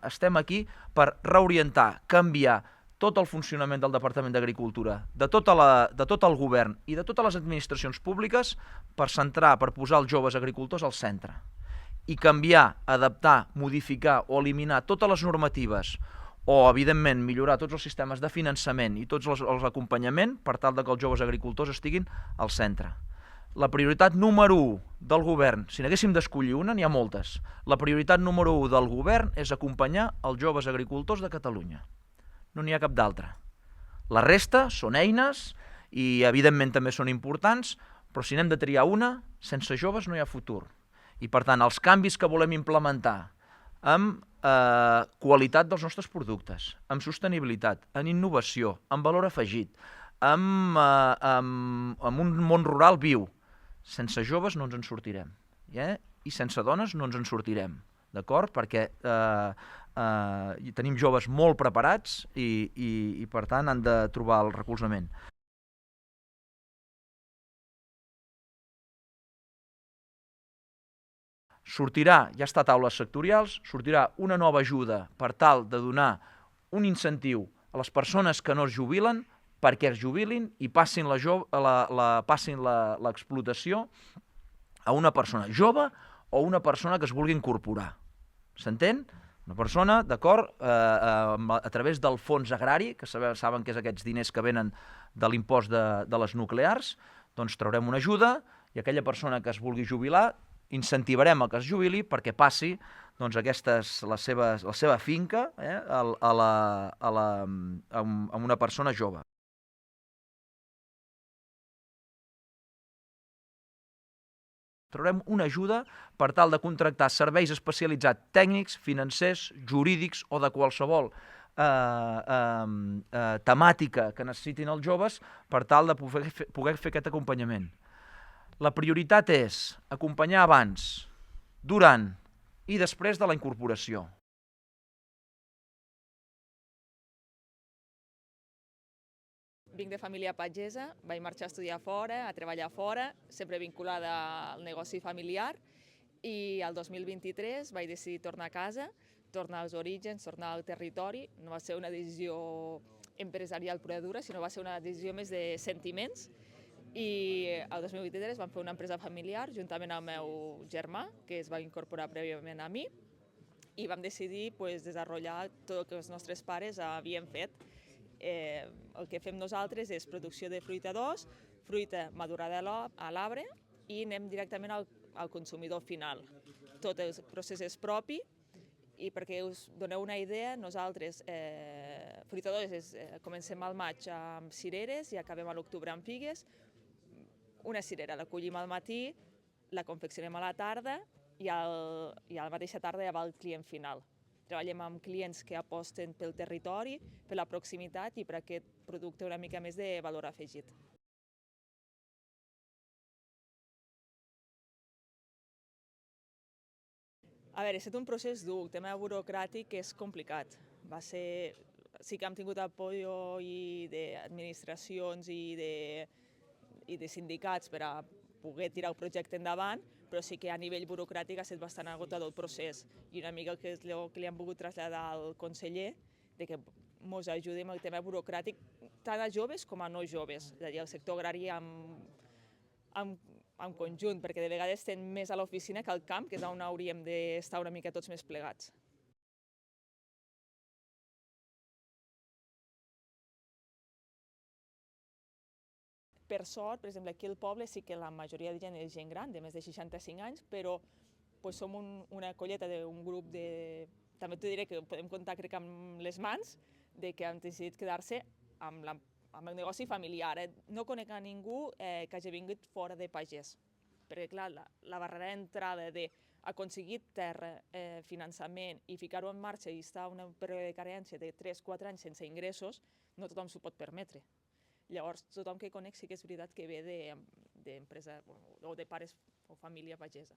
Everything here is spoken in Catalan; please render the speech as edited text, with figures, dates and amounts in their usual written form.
Estem aquí per reorientar, canviar tot el funcionament del Departament d'Agricultura, de tot el govern i de totes les administracions públiques per centrar, per posar els joves agricultors al centre i canviar, adaptar, modificar o eliminar totes les normatives o, evidentment, millorar tots els sistemes de finançament i tots els acompanyaments per tal que els joves agricultors estiguin al centre. La prioritat número 1 del govern, si n'haguéssim d'escollir una, n'hi ha moltes, la prioritat número 1 del govern és acompanyar els joves agricultors de Catalunya. No n'hi ha cap d'altra. La resta són eines i, evidentment, també són importants, però si n'hem de triar una, sense joves no hi ha futur. I, per tant, els canvis que volem implementar amb qualitat dels nostres productes, amb sostenibilitat, en innovació, amb valor afegit, amb un món rural viu. Sense joves no ens en sortirem. I sense dones no ens en sortirem. D'acord? Perquè tenim joves molt preparats i, per tant, han de trobar el recolzament. Sortirà, ja està a taules sectorials, sortirà una nova ajuda per tal de donar un incentiu a les persones que no es jubilen perquè es jubilin i passin l'explotació a una persona jove o una persona que es vulgui incorporar. S'entén? Una persona, d'acord, a través del fons agrari, que saben que és aquests diners que venen de l'impost de les nuclears, doncs traurem una ajuda i aquella persona que es vulgui jubilar incentivarem a que es jubili perquè passi doncs, la seva finca a una persona jove. Traurem una ajuda per tal de contractar serveis especialitzats tècnics, financers, jurídics o de qualsevol temàtica que necessitin els joves per tal de poder fer aquest acompanyament. La prioritat és acompanyar abans, durant i després de la incorporació. Vinc de família pagesa, vaig marxar a estudiar fora, a treballar fora, sempre vinculada al negoci familiar, i el 2023 vaig decidir tornar a casa, tornar als orígens, tornar al territori. No va ser una decisió empresarial pura dura, sinó va ser una decisió més de sentiments. I el 2023 vam fer una empresa familiar juntament amb el meu germà, que es va incorporar prèviament a mi, i vam decidir desenvolupar tot el que els nostres pares havien fet. El que fem nosaltres és producció de fruita d'os, fruita madurada a l'arbre, i anem directament al consumidor final. Tot el procés és propi, i perquè us doneu una idea, nosaltres, fruita d'os, comencem al maig amb cireres i acabem a l'octubre amb figues. Una cirera la collim al matí, la confeccionem a la tarda i a la mateixa tarda ja va al client final. Treballem amb clients que aposten pel territori, per la proximitat i per aquest producte una mica més de valor afegit. A veure, ha estat un procés dur, el tema burocràtic és complicat. Sí que hem tingut apoyo d'administracions i de sindicats per a poder tirar el projecte endavant, però sí que a nivell burocràtic ha estat bastant agotador el procés. I una mica que és el que li hem volgut traslladar al conseller, de que ens ajudi amb el tema burocràtic, tant a joves com a no joves, és a dir, el sector agrari en conjunt, perquè de vegades estem més a l'oficina que al camp, que és on hauríem d'estar una mica tots més plegats. Per sort, per exemple, aquí al poble sí que la majoria de gent és gent gran, de més de 65 anys, però som una colleta d'un grup de... També t'ho diré que podem comptar, crec, amb les mans, de que han decidit quedar-se amb el negoci familiar. No conec a ningú que hagi vingut fora de pagès, perquè, clar, la barrera d'entrada d'aconseguir terra, finançament i ficar-ho en marxa i estar en un període de carència de 3-4 anys sense ingressos, no tothom s'ho pot permetre. Llavors, tothom que conec sí que és veritat que ve d'empresa o de pares o família pagesa.